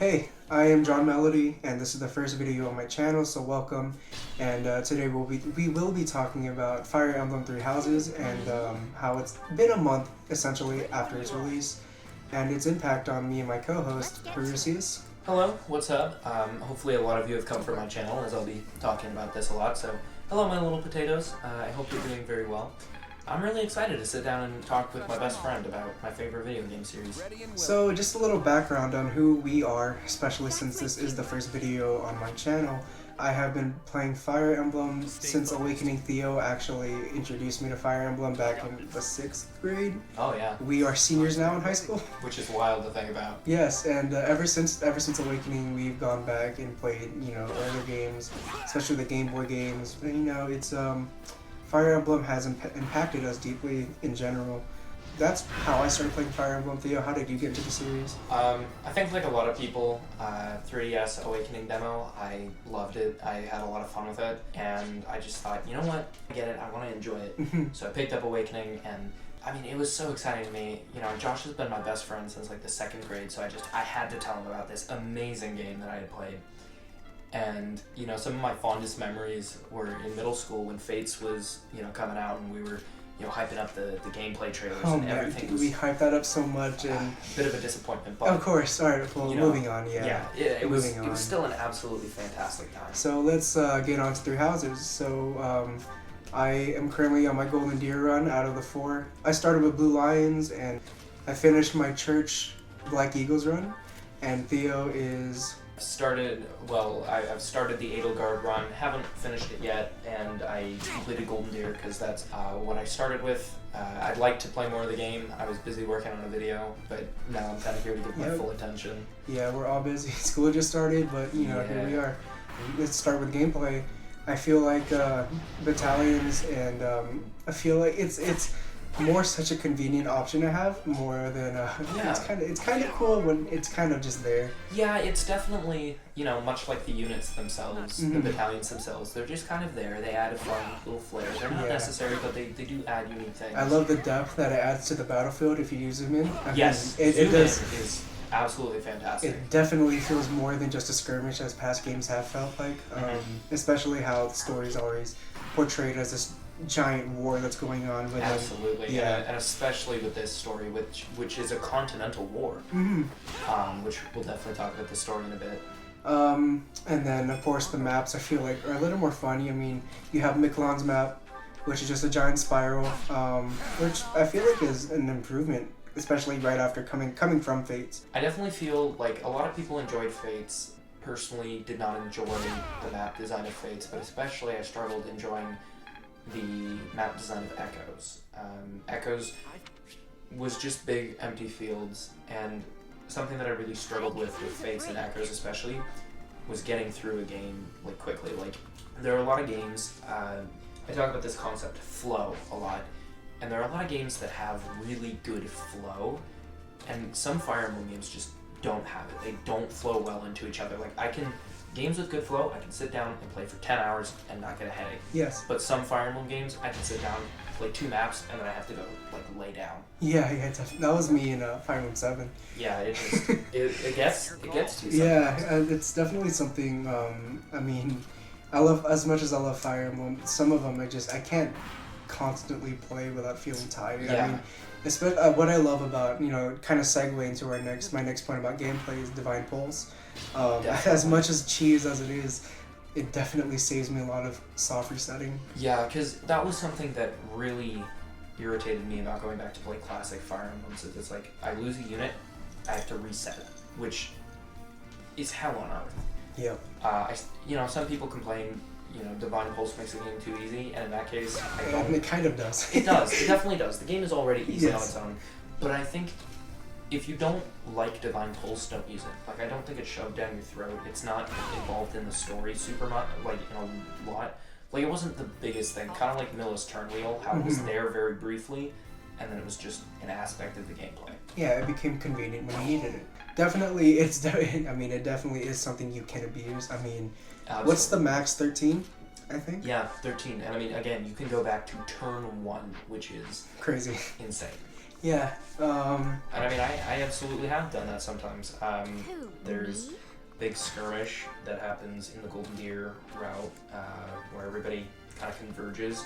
Hey, I am John Melody, and this is the first video on my channel, so welcome. And today we will be talking about Fire Emblem Three Houses and how it's been a month essentially after its release, and its impact on me and my co-host Perseus. Hello, what's up? Hopefully a lot of you have come from my channel, as I'll be talking about this a lot. So, hello, my little potatoes. I hope you're doing very well. I'm really excited to sit down and talk with my best friend about my favorite video game series. So just a little background on who we are, especially since this is the first video on my channel. I have been playing Fire Emblem since Awakening Theo actually introduced me to Fire Emblem back in the 6th grade. Oh yeah. We are seniors now in high school. Which is wild to think about. Yes, and ever since Awakening, we've gone back and played, earlier games, especially the Game Boy games. And, it's Fire Emblem has impacted us deeply in general. That's how I started playing Fire Emblem. Theo, how did you get into the series? I think like a lot of people, 3DS Awakening demo, I loved it. I had a lot of fun with it, and I just thought, you know what, I get it, I want to enjoy it. So I picked up Awakening, and I mean, it was so exciting to me. Josh has been my best friend since like the 2nd grade, so I had to tell him about this amazing game that I had played. And, some of my fondest memories were in middle school when Fates was, coming out, and we were, hyping up the gameplay trailers and everything. We hyped that up so much, and a bit of a disappointment, but of course. All right, well, moving on. It was still an absolutely fantastic time. So let's get on to Three Houses. So I am currently on my Golden Deer run out of the 4. I started with Blue Lions, and I finished my Church Black Eagles run, and Theo is... I've started the Edelgard run, haven't finished it yet, and I completed Golden Deer because that's what I started with. I'd like to play more of the game. I was busy working on a video, but now I'm kind of here to give my full attention. Yeah, we're all busy. School just started, but here we are. Let's start with gameplay. I feel like battalions, and I feel like it's more such a convenient option to have more than it's kind of cool when it's kind of just there. Yeah, it's definitely much like the units themselves, the battalions themselves. They're just kind of there. They add a fun little flair. They're not necessary, but they do add unique things. I love the depth that it adds to the battlefield if you use them in. Yes, it is absolutely fantastic. It definitely feels more than just a skirmish as past games have felt like. Especially how the story is always portrayed as this giant war that's going on with absolutely and especially with this story, which is a continental war, which we'll definitely talk about the story in a bit. And then of course the maps I feel like are a little more funny. I mean, you have Miklan's map, which is just a giant spiral, which I feel like is an improvement, especially right after coming from Fates. I definitely feel like a lot of people enjoyed Fates. Personally did not enjoy the map design of Fates, but especially I struggled enjoying the map design of Echoes. Echoes was just big empty fields, and something that I really struggled with Fates and Echoes especially was getting through a game like quickly. Like, there are a lot of games, I talk about this concept flow a lot, and there are a lot of games that have really good flow, and some Fire Emblem games just don't have it. They don't flow well into each other. Like, games with good flow, I can sit down and play for 10 hours and not get a headache. Yes. But some Fire Emblem games, I can sit down, play 2 maps, and then I have to go, lay down. Yeah, that was me in Fire Emblem 7. Yeah, it gets to you sometimes. Yeah, it's definitely something, I mean, as much as I love Fire Emblem, some of them I can't constantly play without feeling tired. Yeah. I mean, what I love about, kind of segue into my next point about gameplay is Divine Pulse. As much as cheese as it is, it definitely saves me a lot of soft resetting. Yeah, because that was something that really irritated me about going back to play classic Fire Emblems. It's like, I lose a unit, I have to reset it, which is hell on earth. Yeah. Some people complain, Divine Pulse makes the game too easy, and in that case, I don't. It kind of does. It does. It definitely does. The game is already easy on its own, but I think if you don't like Divine Pulse, don't use it. Like, I don't think it's shoved down your throat. It's not involved in the story super much, a lot. Like, it wasn't the biggest thing. Kind of like Milla's Turnwheel, how it was there very briefly, and then it was just an aspect of the gameplay. Yeah, it became convenient when you needed it. Definitely, it definitely is something you can abuse. I mean, absolutely. What's the max? 13, I think? Yeah, 13. And I mean, again, you can go back to turn 1, which is crazy. Insane. Yeah. And I mean, I absolutely have done that sometimes. There's big skirmish that happens in the Golden Deer route where everybody kind of converges,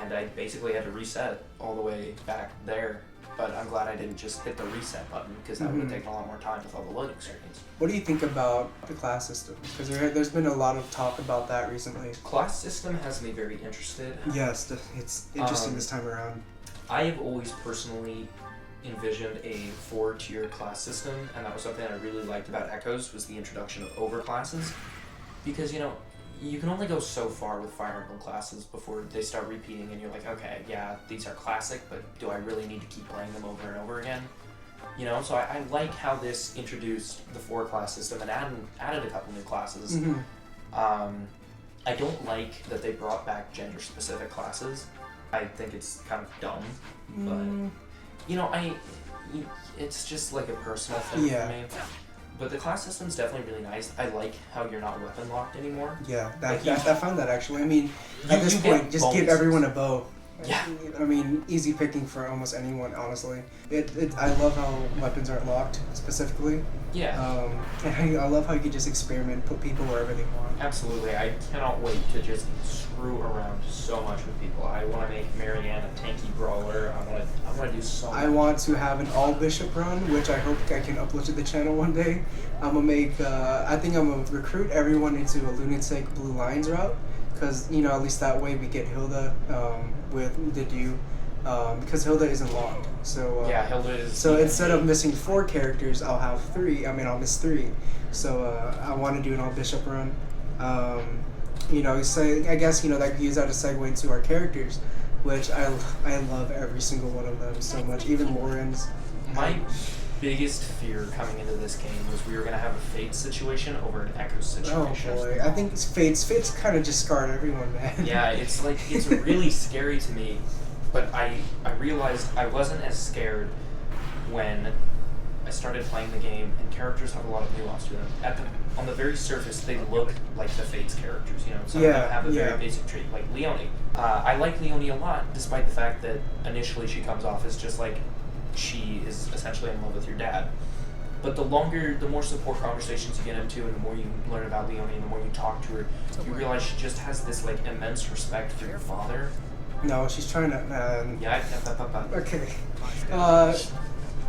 and I basically had to reset all the way back there. But I'm glad I didn't just hit the reset button, because that would have taken a lot more time with all the loading screens. What do you think about the class system? Because there's been a lot of talk about that recently. Class system has me very interested. Yes, it's interesting this time around. I have always personally envisioned a 4-tier class system, and that was something I really liked about Echoes, was the introduction of overclasses. Because, you know, you can only go so far with Fire Emblem classes before they start repeating, and you're like, okay, yeah, these are classic, but do I really need to keep playing them over and over again? You know, so I like how this introduced the 4-class system and added a couple new classes. I don't like that they brought back gender-specific classes. I think it's kind of dumb, but, you know, it's just like a personal thing for me. But the class system's definitely really nice. I like how you're not weapon locked anymore. Yeah, I found that actually. I mean, at this point, just give everyone a bow. Yeah. I mean, easy picking for almost anyone, honestly. I love how weapons aren't locked, specifically. Yeah. And I love how you can just experiment, put people wherever they want. Absolutely. I cannot wait to just screw around so much with people. I want to make Marianne a tanky brawler. I want to do so much. I want to have an all-bishop run, which I hope I can upload to the channel one day. I'm going to make, I think I'm going to recruit everyone into a lunatic Blue Lions route. Because, you know, at least that way we get Hilda with the Dew, because Hilda isn't locked. So yeah, Hilda is. So instead of missing 4 characters, I'll have 3. I mean, I'll miss 3. So I want to do an all bishop run. You know, so I guess, you know, that use that to segue into our characters, which I love every single one of them so much. Even Lauren's. My biggest fear coming into this game was we were going to have a Fate situation over an Echo situation. Oh boy, I think Fate's kind of just scarred everyone, man. Yeah, it's like, it's really scary to me, but I realized I wasn't as scared when I started playing the game, and characters have a lot of nuance to them. On the very surface, they look like the Fates characters, you know, some of them have a very basic trait, like Leonie. I like Leonie a lot, despite the fact that initially she comes off as just like, she is essentially in love with your dad. But the more support conversations you get into, and the more you learn about Leonie, and the more you talk to her, you realize she just has this like immense respect for your father. No, she's trying to. Yeah. Okay.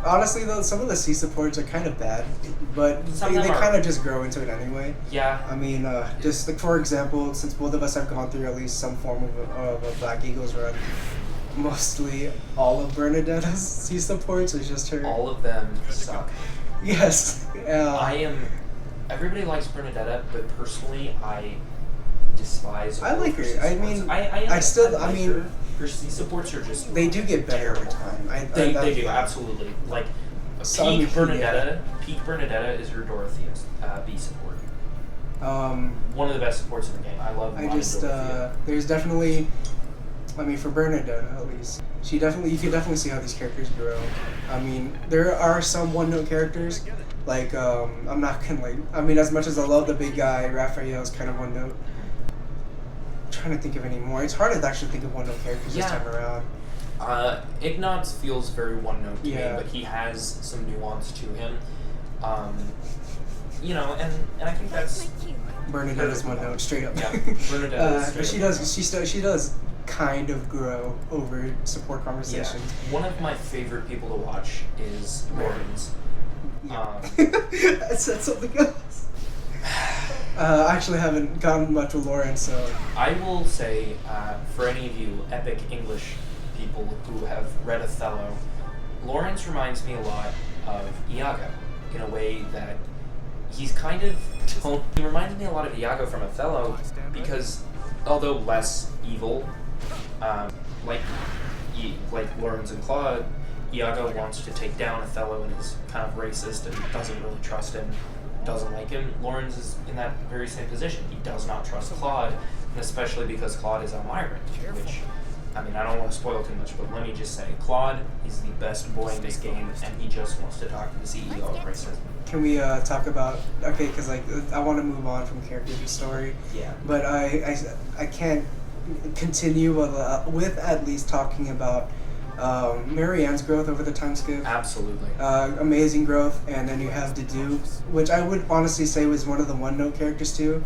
Honestly, though, some of the C supports are kind of bad, but they kind of just grow into it anyway. Yeah. I mean, just like, for example, since both of us have gone through at least some form of a Black Eagles run, mostly all of Bernadetta's C supports is just her. All of them suck. Yes. Everybody likes Bernadetta, but personally, I despise. I like her. I mean, her C supports are just. They do get better over time. They do, absolutely. Like, peak Bernadetta is her Dorothea's B support. One of the best supports in the game. I love Dorothea. There's definitely. I mean, for Bernadetta, at least, you can definitely see how these characters grow. I mean, there are some one-note characters, like, I'm not gonna, I mean, as much as I love the big guy, Raphael's kind of one-note. I'm trying to think of any more. It's hard to actually think of one-note characters this time around. Ignatz feels very one-note to me, but he has some nuance to him. You know, and I think that's... Bernadetta's one-note, straight up. Yeah, Bernadetta's straight up. But she does kind of grow over support conversations. Yeah. One of my favorite people to watch is Lauren's. I said something else. I actually haven't gotten much with Lauren, so... I will say, for any of you epic English people who have read Othello, Lawrence reminds me a lot of Iago, in a way that he's kind of... He reminds me a lot of Iago from Othello, because although less evil, like Lawrence and Claude, Iago wants to take down Othello and is kind of racist and doesn't really trust him, doesn't like him. Lawrence is in that very same position. He does not trust Claude, and especially because Claude is Elmyrant, which, I mean, I don't want to spoil too much, but let me just say, Claude is the best boy in this game, and he just wants to talk to the CEO of racism. Can we talk about, okay, because like, I want to move on from character to story, but I can't continue with at least talking about Marianne's growth over the time skip. Absolutely. Amazing growth, and then you have Dedue, which I would honestly say was one of the one-note characters too,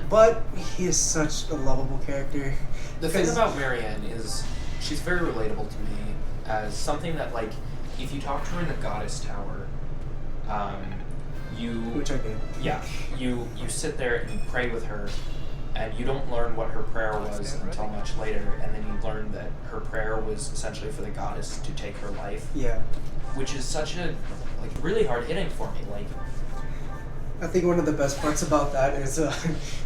but he is such a lovable character. The thing about Marianne is she's very relatable to me as something that, like, if you talk to her in the Goddess Tower, which I did. Yeah, you sit there and you pray with her, and you don't learn what her prayer was until much later, and then you learn that her prayer was essentially for the goddess to take her life. Yeah. Which is such a, like, really hard hitting for me. Like, I think one of the best parts about that is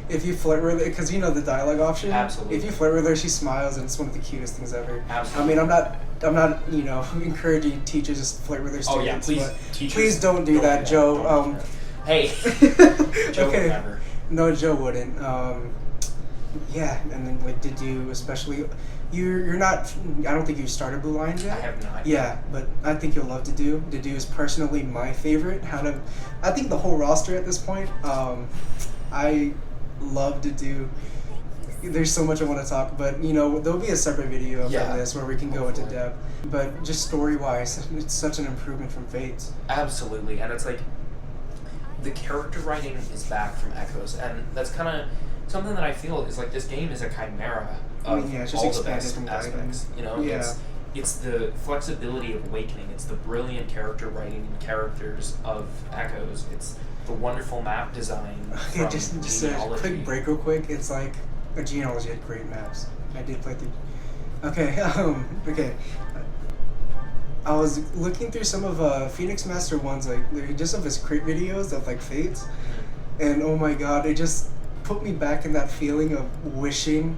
if you flirt with her, because you know the dialogue option. Absolutely. If you flirt with her, she smiles, and it's one of the cutest things ever. Absolutely. I mean, I'm not, encouraging teachers to flirt with their students. Oh yeah, please don't do that, Joe. Hey, Joe would never. No, Joe wouldn't. Yeah, and then like Dedue, especially. You're not. I don't think you started Blue Lions yet. I have not. Yeah, but I think you'll love Dedue. Dedue is personally my favorite. I think the whole roster at this point. I love Dedue. There's so much I want to talk, but there'll be a separate video about this where we can go into depth. But just story-wise, it's such an improvement from Fates. Absolutely, and it's like the character writing is back from Echoes, and that's kind of something that I feel is like this game is a chimera of it's just all the best from aspects. It's the flexibility of Awakening. It's the brilliant character writing and characters of Echoes. It's the wonderful map design. Okay, just a quick break real quick. It's like a Genealogy had great maps. I did play through. Okay, okay. I was looking through some of Phoenix Master ones, like just of his crit videos of like Fates, and oh my god, it just put me back in that feeling of wishing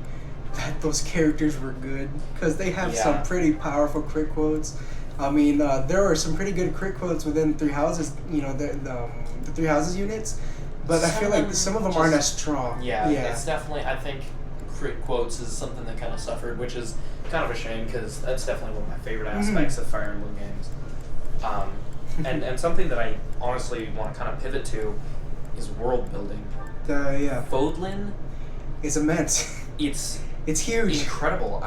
that those characters were good, because they have some pretty powerful crit quotes. I mean, there are some pretty good crit quotes within Three Houses, the Three Houses units, but I feel like some of them aren't as strong. Yeah, it's definitely, I think crit quotes is something that kind of suffered, which is kind of a shame, because that's definitely one of my favorite aspects of Fire Emblem games. And something that I honestly want to kind of pivot to is world building. Fodlan is immense. It's huge. Incredible.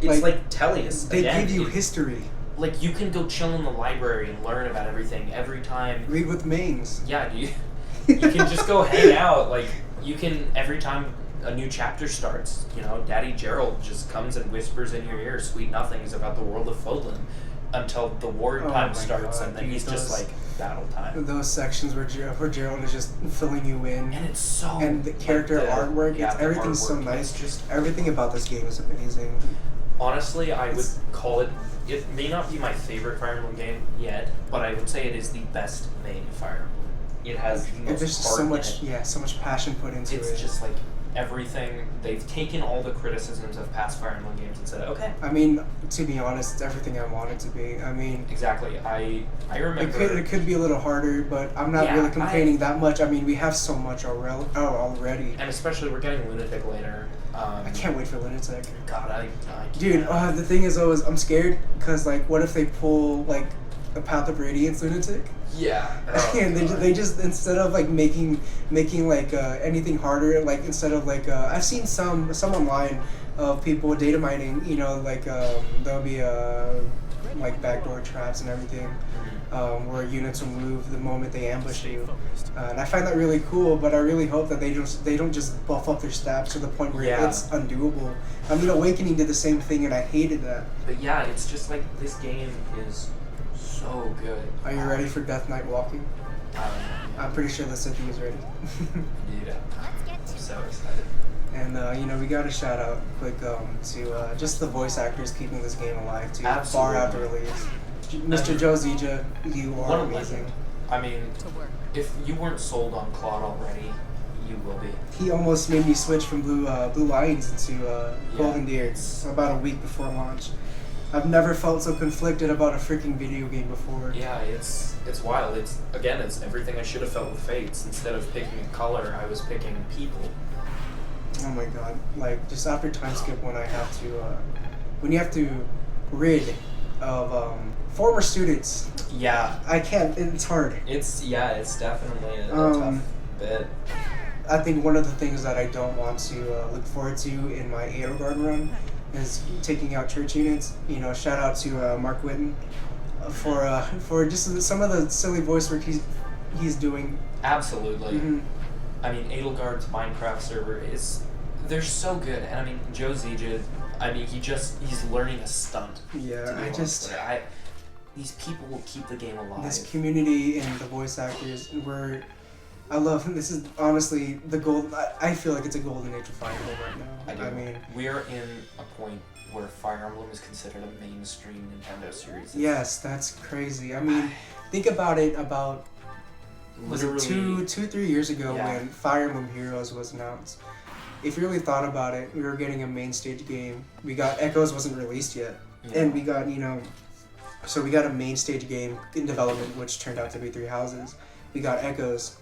It's like Tellius. They give you history. Like, you can go chill in the library and learn about everything every time. Read with mains. Yeah, you can just go hang out. Like, you can, every time a new chapter starts, Daddy Gerald just comes and whispers in your ear sweet nothings about the world of Fodlan until the war time starts, and then he's just like, battle time. Those sections where Gerald is just filling you in, and it's so, and the character artwork, everything's so nice. Just everything about this game is amazing. Honestly, I would call it. It may not be my favorite Fire Emblem game yet, but I would say it is the best made Fire Emblem. It has the most there's heart so much passion put into it. It's just like everything. They've taken all the criticisms of past Fire Emblem games and said, okay. I mean, to be honest, it's everything I want it to be. I mean, exactly. I remember it could be a little harder, but I'm not really complaining that much. I mean, we have so much already, and especially we're getting Lunatic later. I can't wait for Lunatic. God, I dude, the thing is always I'm scared because like, what if they pull like a Path of Radiance Lunatic? Yeah. And they just instead of like making like anything harder, like instead of like I've seen some online of people data mining, like there'll be like backdoor traps and everything, where units will move the moment they ambush you, and I find that really cool. But I really hope that they don't just buff up their stats to the point where it's undoable. I mean, Awakening did the same thing, and I hated that. But yeah, it's just like this game is so good. Are you ready for Death Knight Walking? I'm pretty sure the City is ready. Yeah, I'm so excited. And we got a shout out quick to just the voice actors keeping this game alive too, far after release. Mr. Joe Zija, you are amazing. I mean, if you weren't sold on Claude already, you will be. He almost made me switch from Blue Lions into Golden Deer about a week before launch. I've never felt so conflicted about a freaking video game before. Yeah, it's wild. It's everything I should have felt with Fates. Instead of picking a color, I was picking people. Oh my god! Like just after time skip, when you have to rid of former students. Yeah. I can't. It's hard. It's definitely a tough bit. I think one of the things that I don't want to look forward to in my Edelgard run is taking out church units. You know, shout out to Mark Whitten for just some of the silly voice work he's doing. Absolutely. Mm-hmm. I mean, Edelgard's Minecraft server they're so good, and I mean, Joe Zijid, I mean, he's learning a stunt. Yeah, these people will keep the game alive. This community and the voice actors, I love. This is honestly the gold. I feel like it's a golden age of Fire Emblem right now. I mean, we are in a point where Fire Emblem is considered a mainstream Nintendo series. Yes, that's crazy. I mean, think about it. Was it Literally, 3 years ago yeah. when Fire Emblem Heroes was announced? If you really thought about it, we were getting a main stage game. We got Echoes wasn't released yet, and we got so we got a main stage game in development, which turned out to be Three Houses. We got Echoes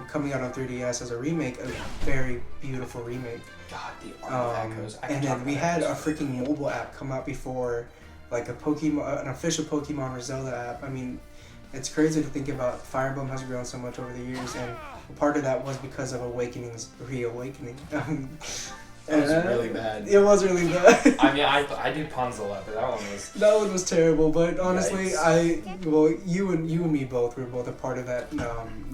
coming out on 3DS as a remake, a very beautiful remake. God, the art of Echoes. And then we had a freaking mobile app come out before, like an official Pokemon or Zelda app. I mean, it's crazy to think about. Fire Emblem has grown so much over the years, and part of that was because of Awakening's reawakening. It was really bad. It was really bad. I mean, I did Ponzola, but that one was terrible. But honestly, Yikes. You and me both were both a part of that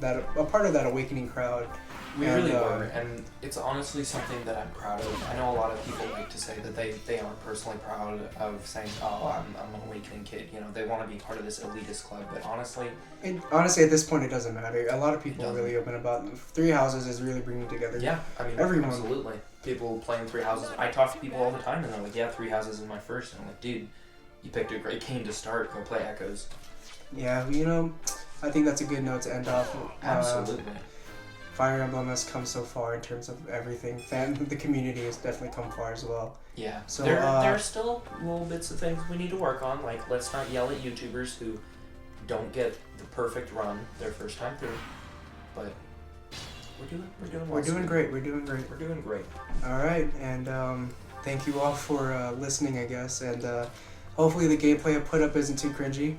that Awakening crowd. We really were, and it's honestly something that I'm proud of. I know a lot of people like to say that they aren't personally proud of saying, "Oh, I'm an Awakening kid." You know, they want to be part of this elitist club. But honestly, at this point, it doesn't matter. A lot of people are really open about Three Houses is really bringing together. Yeah, I mean, everyone. Absolutely. People playing Three Houses. I talk to people all the time, and they're like, "Yeah, Three Houses is my first." And I'm like, "Dude, you picked a great game to start. Go play Echoes." Yeah, I think that's a good note to end off. Absolutely. Fire Emblem has come so far in terms of everything. The community has definitely come far as well. Yeah. So there are still little bits of things we need to work on. Like, let's not yell at YouTubers who don't get the perfect run their first time through. But we're doing great. We're doing great. All right, and thank you all for listening, I guess, and hopefully the gameplay I put up isn't too cringy.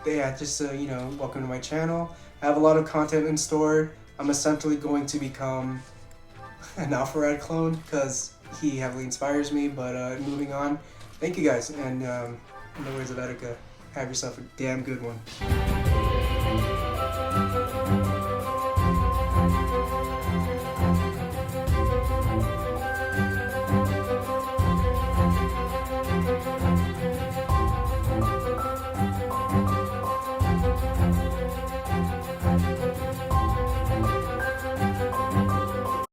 Yeah, just welcome to my channel. I have a lot of content in store. I'm essentially going to become an Alpharad clone because he heavily inspires me. But moving on, thank you guys, and in the words of Etika, have yourself a damn good one.